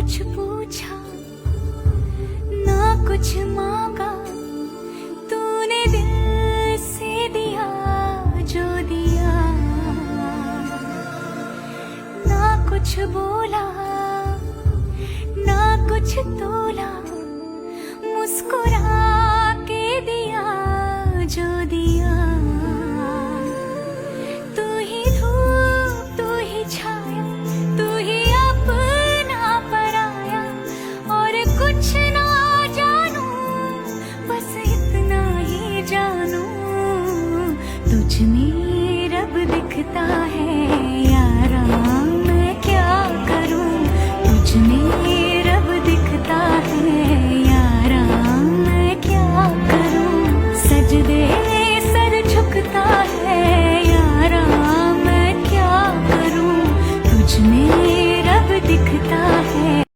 कुछ पूछा ना कुछ मांगा, तूने दिल से दिया जो दिया। ना कुछ बोला ना कुछ तोला, मुस्कुरा के दिया जो दिया।